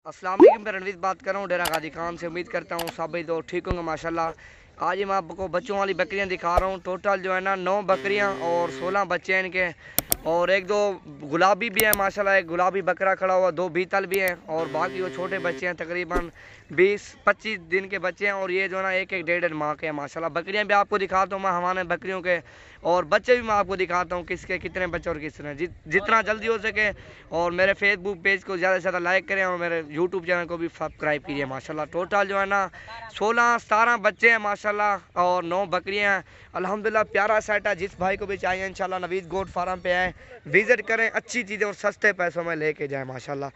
अस्सलाम वालेकुम, मैं रणवीर बात कर रहा हूँ डेरा गाजी खान से। उम्मीद करता हूँ सब भाई तो ठीक होंगे माशाल्लाह। आज मैं आपको बच्चों वाली बकरियाँ दिखा रहा हूँ। टोटल जो है ना 9 बकरियाँ और 16 बच्चे हैं इनके। और एक दो गुलाबी भी है माशाल्लाह, एक गुलाबी बकरा खड़ा हुआ, 2 बीतल भी हैं और बाकी वो छोटे बच्चे हैं, तकरीबन 20-25 दिन के बच्चे हैं। और ये जो है ना एक डेढ़ माह के हैं माशाल्लाह। बकरियाँ भी आपको दिखाता हूँ मैं, हमारे बकरियों के, और बच्चे भी मैं आपको दिखाता हूँ किसके कितने बच्चे और किस तरह। जितना जल्दी हो सके। और मेरे फेसबुक पेज को ज़्यादा से ज़्यादा लाइक करें और मेरे यूट्यूब चैनल को भी सब्सक्राइब कीजिए माशाल्लाह। टोटल जो है ना 16-17 बच्चे हैं माशाल्लाह और 9 बकरियां हैं अल्हम्दुलिल्लाह। प्यारा सेट है, जिस भाई को भी चाहिए इंशाल्लाह नवीद गोट फार्म पे आए, विज़िट करें, अच्छी चीज़ें और सस्ते पैसों में लेके जाएं माशाल्लाह।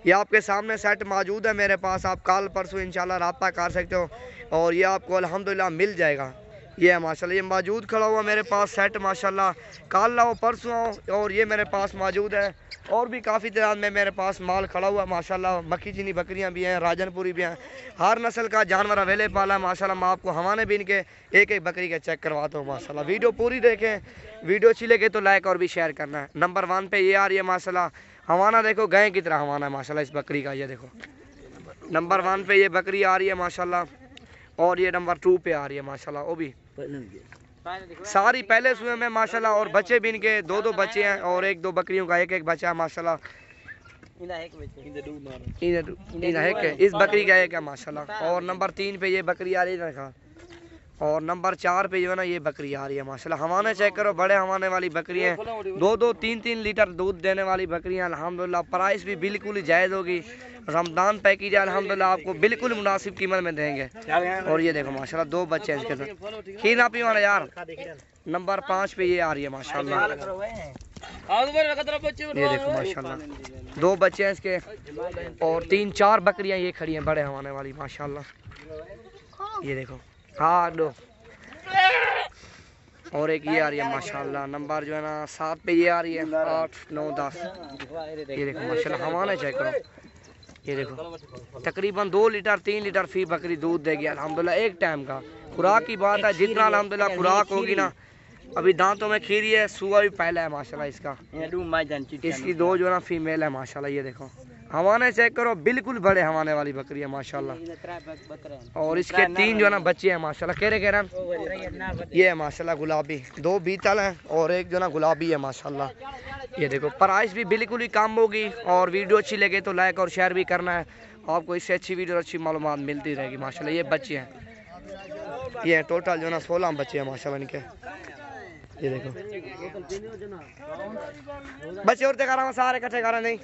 ये आपके सामने सेट मौजूद है मेरे पास, आप कल परसों इंशाल्लाह रब्ता कर सकते हो और ये आपको अल्हम्दुलिल्लाह मिल जाएगा। ये है माशाल्लाह, ये मौजूद खड़ा हुआ मेरे पास सेट माशाल्लाह। कल आओ परसों आओ और ये मेरे पास मौजूद है। और भी काफ़ी तादाद में मेरे पास माल खड़ा हुआ माशाल्लाह। मक्खी चीनी बकरियां भी हैं, राजनपुरी भी हैं, हर नस्ल का जानवर अवेलेबल है माशाल्लाह। मैं आपको हवाने भी इनके एक एक बकरी के चेक करवाता हूँ माशाल्लाह। वीडियो पूरी देखें, वीडियो अच्छी लगे तो लाइक और भी शेयर करना है। नंबर 1 पे ये आ रही है माशाल्लाह हवाना, देखो गाय की तरह हवाना है माशाल्लाह इस बकरी का। ये देखो नंबर 1 पे ये बकरी आ रही है माशाल्लाह। और ये नंबर 2 पे आ रही है माशाल्लाह। वो भी सारी पहले सुबह में माशाल्लाह। और बच्चे भी इनके 2-2 बच्चे हैं और 1-2 बकरियों का 1-1 बच्चा है माशाल्लाह। इस बकरी का एक है माशाल्लाह। और नंबर 3 पे ये बकरी आ रही है और नंबर 4 पे जो है ना ये बकरी आ रही है माशाल्लाह। हवाने चेक करो, बड़े हवाने वाली बकरी हैं, 2-2 3-3 लीटर दूध देने वाली बकरियां अल्हम्दुलिल्लाह। प्राइस भी बिल्कुल ही जायज़ होगी। रमज़ान पैकेज है अल्हम्दुलिल्लाह, आपको बिल्कुल मुनासिब कीमत में देंगे। और ये देखो माशाल्लाह 2 बच्चे हैं इसके साथ। खीना पीवाना यार। नंबर 5 पे ये आ रही है माशाल्लाह। ये देखो माशाल्लाह 2 बच्चे हैं इसके और 3-4 बकरियां ये खड़ी हैं बड़े हवाने वाली माशाल्लाह। ये देखो हाँ दो। और एक ये आ रही है माशाल्लाह। नंबर जो है ना 7 पे ये आ रही है, 8, 9, 10। ये देखो माशाल्लाह हवाना चेक करो। ये देखो तकरीबन 2 लीटर 3 लीटर फी बकरी दूध देगी अल्हम्दुलिल्लाह एक टाइम का। खुराक की बात है, जितना अल्हम्दुलिल्लाह खुराक होगी ना। अभी दांतों में खीरी है, सुआ भी पहला है माशाल्लाह इसका। इसकी 2 जो है ना फीमेल है माशाल्लाह। ये देखो हवाने चेक करो, बिल्कुल बड़े हवाने वाली बकरी है माशाल्लाह। और इसके 3 जो है ना बच्चे हैं माशाल्लाह। कह रहे ये है माशाल्लाह गुलाबी, 2 बीतल हैं और एक जो ना गुलाबी है माशाल्लाह। ये देखो प्राइस भी बिल्कुल ही कम होगी। और वीडियो अच्छी लगे तो लाइक और शेयर भी करना है, आपको इससे अच्छी वीडियो अच्छी मालूमात मिलती रहेगी माशाल्लाह। ये बच्चे हैं, ये टोटल जो ना 16 बच्चे हैं माशाल्लाह इनके। ये देखो बच्चे और दिखा रहा हूँ, सारे इकट्ठे कर रहा नहीं,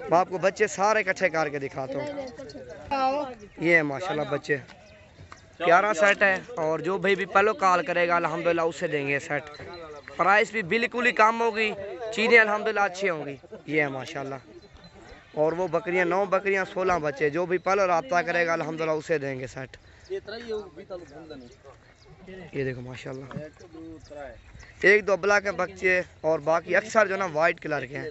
मैं आपको बच्चे सारे इकट्ठे करके दिखाता हूँ। ये है माशाल्लाह बच्चे, प्यारा सेट है। और जो भाई भी पहले कॉल करेगा अल्हम्दुलिल्लाह उसे देंगे सेट। प्राइस भी बिल्कुल ही कम होगी, चीज़ें अल्हम्दुलिल्लाह अच्छी होंगी। ये है माशाल्लाह। और वो बकरियाँ 9 बकरियाँ 16 बच्चे, जो भी पहले रब्ता करेगा अल्हम्दुलिल्लाह उसे देंगे सेट। ये देखो माशाल्लाह 1-2 ब्लैक के बच्चे और बाकी अक्सर जो ना वाइट कलर के हैं।